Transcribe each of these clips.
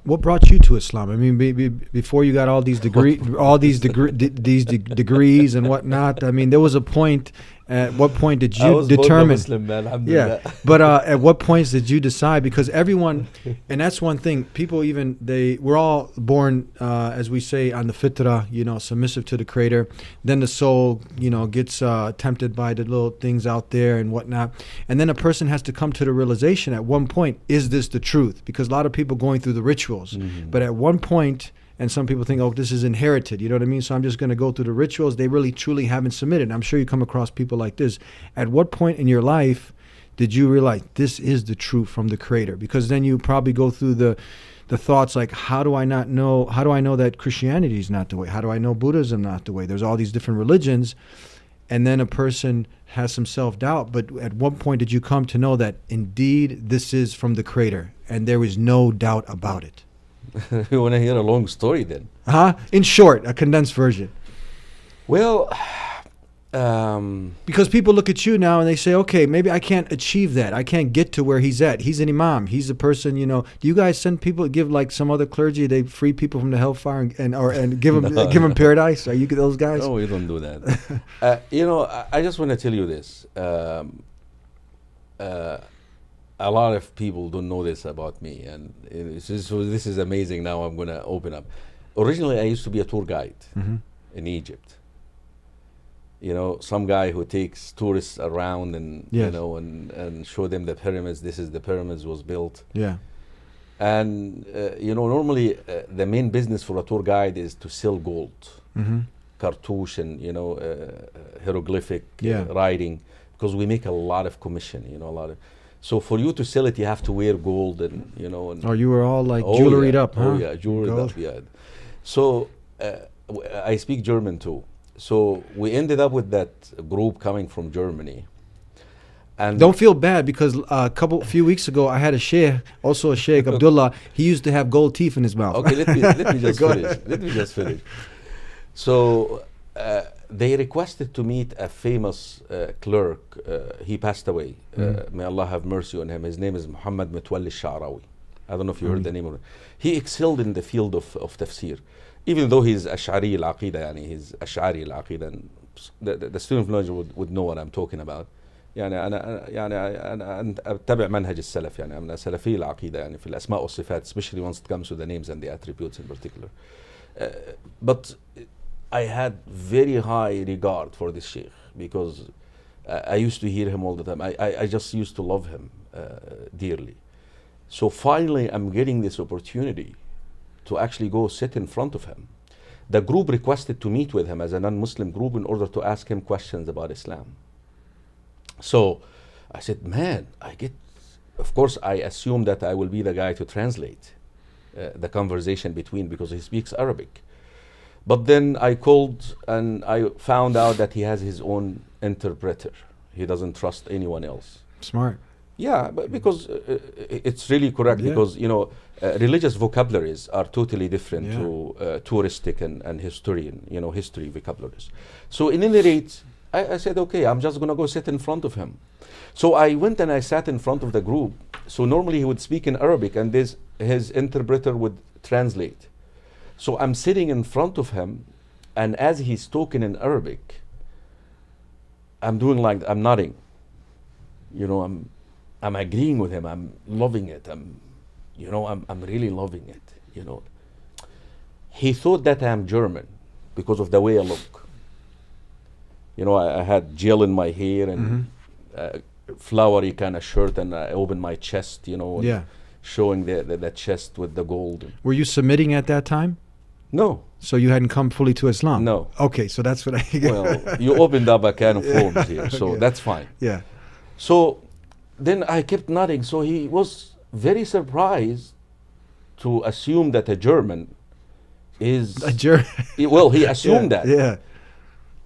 What brought you to Islam? I mean, before you got all these degrees and whatnot. I mean, there was a point. At what point did you determine? Muslim, man, alhamdulillah. Yeah, but at what points did you decide? Because everyone, and that's one thing. People we're all born, as we say, on the fitrah, submissive to the Creator. Then the soul, gets tempted by the little things out there and whatnot. And then a person has to come to the realization at one point: is this the truth? Because a lot of people going through the rituals, but at one point. And some people think, oh, this is inherited. You know what I mean? So I'm just going to go through the rituals. They really, truly haven't submitted. I'm sure you come across people like this. At what point in your life did you realize this is the truth from the Creator? Because then you probably go through the thoughts like, how do I know that Christianity is not the way? How do I know Buddhism not the way? There's all these different religions. And then a person has some self-doubt. But at what point did you come to know that indeed this is from the Creator and there is no doubt about it? You want to hear a long story then? In short, a condensed version. Well, because people look at you now and they say, okay, maybe I can't achieve that. I can't get to where he's at. He's an imam. He's a person, Do you guys send people, give like some other clergy, they free people from the hellfire and give them paradise? Are you those guys? No, we don't do that. I just want to tell you this. A lot of people don't know this about me, and this is amazing. Now I'm going to open up. Originally, I used to be a tour guide in Egypt. Some guy who takes tourists around and and show them the pyramids. This is the pyramids was built. Yeah. And normally the main business for a tour guide is to sell gold, cartouche, and hieroglyphic writing, because we make a lot of commission. A lot of. So for you to sell it, you have to wear gold and. Oh, you were all like jewelried up, huh? Oh yeah, jewelried up. Yeah. So I speak German too. So we ended up with that group coming from Germany. And don't feel bad, because few weeks ago I had a sheikh, also a sheikh Abdullah. He used to have gold teeth in his mouth. Okay, let me just finish. Let me just finish. So they requested to meet a famous clerk. He passed away. May Allah have mercy on him. His name is Muhammad Mutwalli Sha'rawi. I don't know if you heard the name of it. He excelled in the field of tafsir, even though he's Ash'ari al-Aqidah, he's Ash'ari al-Aqidah. And the student of knowledge would know what I'm talking about. أنا أتبع منهج السلف. أنا سلفي العقيدة في الأسماء والصفات, especially once it comes to the names and the attributes in particular. But I had very high regard for this sheikh, because I used to hear him all the time. I just used to love him dearly. So finally I'm getting this opportunity to actually go sit in front of him. The group requested to meet with him as a non-Muslim group in order to ask him questions about Islam. So I said, man, of course I assume that I will be the guy to translate the conversation between, because he speaks Arabic. But then I called and I found out that he has his own interpreter. He doesn't trust anyone else. Smart. Yeah, but because it's really correct, because religious vocabularies are totally different to touristic and historian, history vocabularies. So in any rate, I said, okay, I'm just going to go sit in front of him. So I went and I sat in front of the group. So normally he would speak in Arabic and his interpreter would translate. So I'm sitting in front of him, and as he's talking in Arabic, I'm doing like, I'm nodding. I'm agreeing with him. I'm loving it. I'm really loving it. He thought that I'm German because of the way I look. I had gel in my hair and flowery kind of shirt, and I opened my chest, showing the chest with the gold. Were you submitting at that time? No. So you hadn't come fully to Islam? No. Okay, so that's what I get. Well, you opened up a can of worms here, so that's fine. Yeah. So then I kept nodding. So he was very surprised to assume that a German is... A German? Well, he assumed that. Yeah.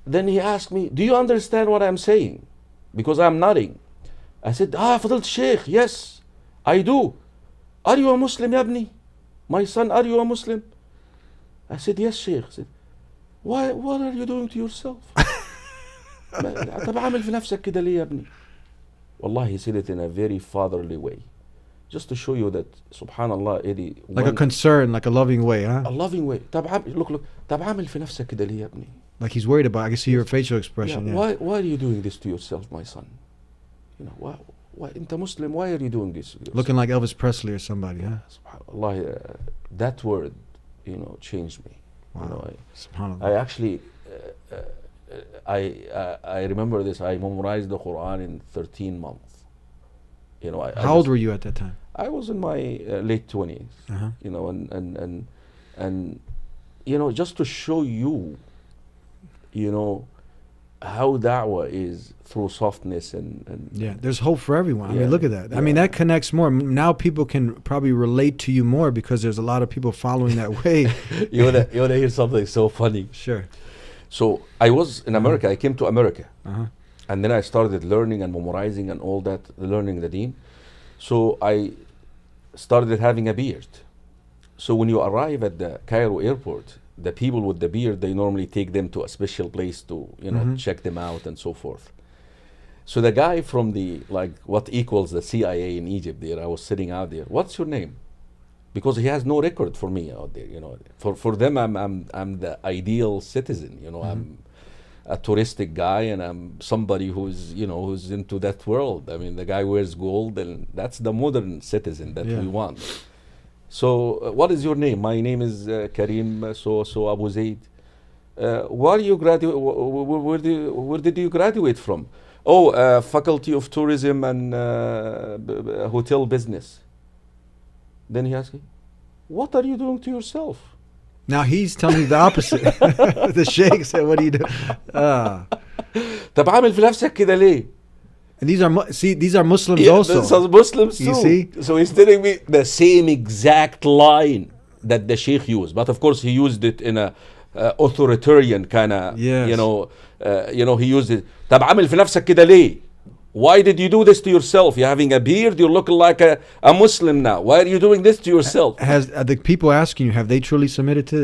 Then he asked me, do you understand what I'm saying? Because I'm nodding. I said, Fadalt Sheikh, yes, I do. Are you a Muslim, Yabni? My son, are you a Muslim? I said, yes, Sheikh. I said, what are you doing to yourself? طب عامل في نفسك كده ليه يا ابني? Wallah, he said it in a very fatherly way. just to show you that, subhanallah, Eddie, Like a concern, like a loving way, huh? a loving way. طب look, طب عامل في نفسك كده ليه يا ابني? Like he's worried about. I can see your facial expression. Yeah. Why are you doing this to yourself, my son? You know, why أنت Muslim? Why are you doing this? Looking like Elvis Presley or somebody, huh? Subhanallah, that word, you know, changed me. Wow. You know, Subhanallah. I actually, I remember this. I memorized the Quran in 13 months. You know, How old were you at that time? I was in my late 20s. Uh-huh. You know, and you know, just to show you, you know, how da'wah is through softness and Yeah, there's hope for everyone. I Yeah, mean, look at that. I mean, yeah. that connects more. Now people can probably relate to you more because there's a lot of people following that way. you wanna hear something so funny? Sure. So I was in America. I came to America, Uh-huh. and then I started learning and memorizing and all that, learning the deen. So I started having a beard. So when you arrive at the Cairo airport, the people with the beard, they normally take them to a special place to, you know, Mhm. check them out and so forth. So the guy from the, like, what equals the CIA in Egypt there, I was sitting out there. What's your name? Because he has no record for me out there, you know. For them, I'm the ideal citizen, you know. I'm a touristic guy, and I'm somebody who's, you know, who's into that world. I mean, the guy wears gold, and that's the modern citizen that Yeah. we want. So, what is your name? My name is Karim so Abu Zaid. Where you graduate? Where did you graduate from? Oh, Faculty of Tourism and Hotel Business. Then he asked me, "What are you doing to yourself?" Now he's telling you the opposite. The sheikh said, "What do you do?" طب عامل في نفسك كده ليه؟ And these are these are Muslims Yeah, also. these are Muslims too. You see? So he's telling me the same exact line that the sheikh used, but of course he used it in a authoritarian kind of, Yes. you know, he used it. طب عامل في نفسك كده ليه? Why did you do this to yourself? You're having a beard. You're looking like a Muslim now. Why are you doing this to yourself? Has the people asking you, have they truly submitted to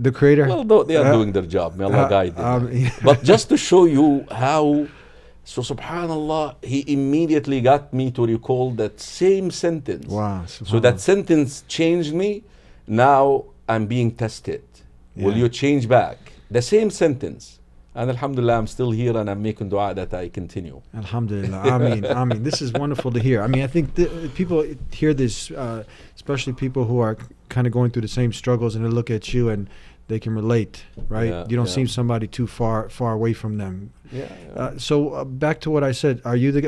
the Creator? Well, no, they are doing their job. May Allah guide them. yeah. But just to show you how, so subhanallah, he immediately got me to recall that same sentence. Wow. So that sentence changed me. Now I'm being tested. Will Yeah. you change back? The same sentence. And alhamdulillah, I'm still here and I'm making dua that I continue. Alhamdulillah. Ameen. This is wonderful to hear. I mean, I think people hear this, especially people who are kind of going through the same struggles, and they look at you and they can relate, right? Yeah, You don't yeah. seem somebody too far away from them. Yeah. So back to what I said. Are you the